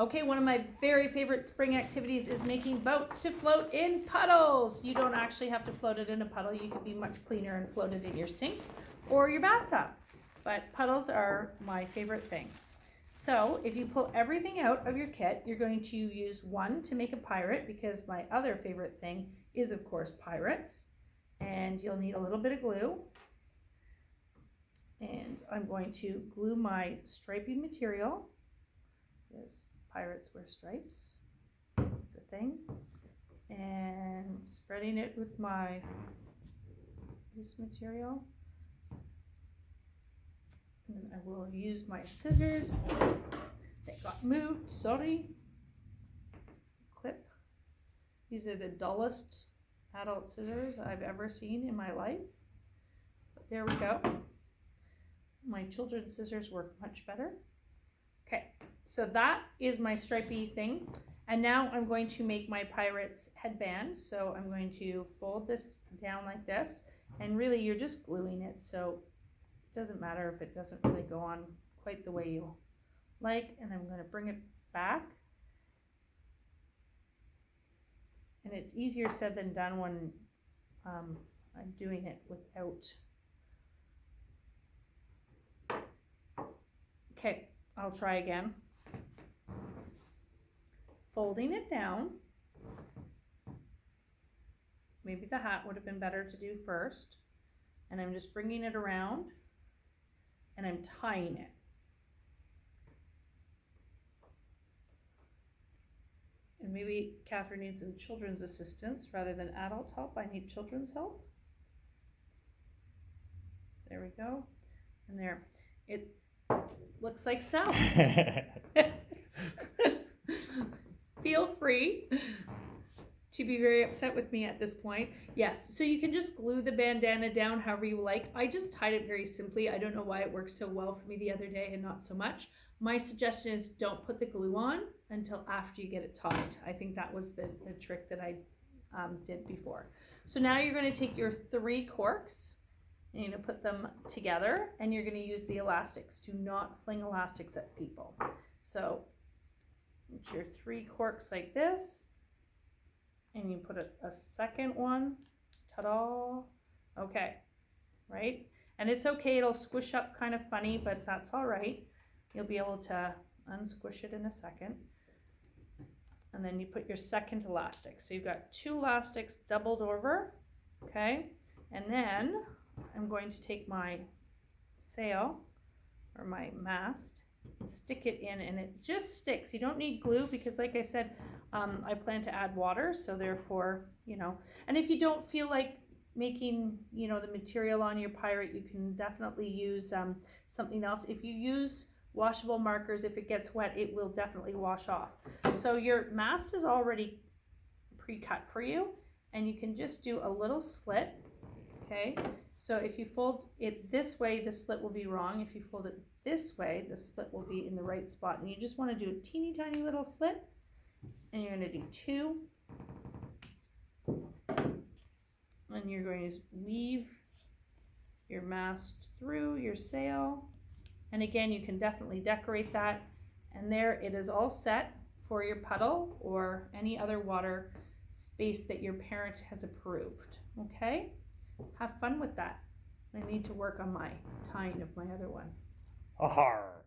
Okay, one of my very favorite spring activities is making boats to float in puddles. You don't actually have to float it in a puddle. You could be much cleaner and float it in your sink or your bathtub. But puddles are my favorite thing. So if you pull everything out of your kit, you're going to use one to make a pirate, because my other favorite thing is, of course, pirates. And you'll need a little bit of glue. And I'm going to glue my stripy material, because pirates wear stripes. It's a thing. And spreading it with this material. And then I will use my scissors. They got moved, sorry. Clip. These are the dullest adult scissors I've ever seen in my life. But there we go. My children's scissors work much better. Okay, so that is my stripy thing. And now I'm going to make my pirate's headband. So I'm going to fold this down like this. And really you're just gluing it, so it doesn't matter if it doesn't really go on quite the way you like. And I'm going to bring it back. And it's easier said than done when I'm doing it without. Okay, I'll try again. Folding it down. Maybe the hat would have been better to do first. And I'm just bringing it around and I'm tying it. And maybe Catherine needs some children's assistance rather than adult help. I need children's help. There we go. And there. It looks like so. Feel free to be very upset with me at this point. Yes, so you can just glue the bandana down however you like. I just tied it very simply. I don't know why it worked so well for me the other day and not so much. My suggestion is don't put the glue on until after you get it tied. I think that was the trick that I did before. So now you're going to take your 3 corks and you're going to put them together, and you're going to use the elastics. Do not fling elastics at people. So put your 3 corks like this, and you put a second one. Ta-da! Okay, right? And it's okay, it'll squish up kind of funny, but that's all right. You'll be able to unsquish it in a second. And then you put your second elastic. So you've got 2 elastics doubled over, okay? And then I'm going to take my sail or my mast and stick it in, and it just sticks. You don't need glue because, like I said, I plan to add water, so therefore, you know. And if you don't feel like making, you know, the material on your pirate, you can definitely use something else. If you use washable markers, if it gets wet, it will definitely wash off. So your mast is already pre-cut for you, and you can just do a little slit, okay? So if you fold it this way, the slit will be wrong. If you fold it this way, the slit will be in the right spot. And you just want to do a teeny tiny little slit, and you're going to do 2. And you're going to weave your mast through your sail. And again, you can definitely decorate that. And there it is, all set for your puddle or any other water space that your parent has approved. Okay? Have fun with that. I need to work on my tying of my other one. Ahar.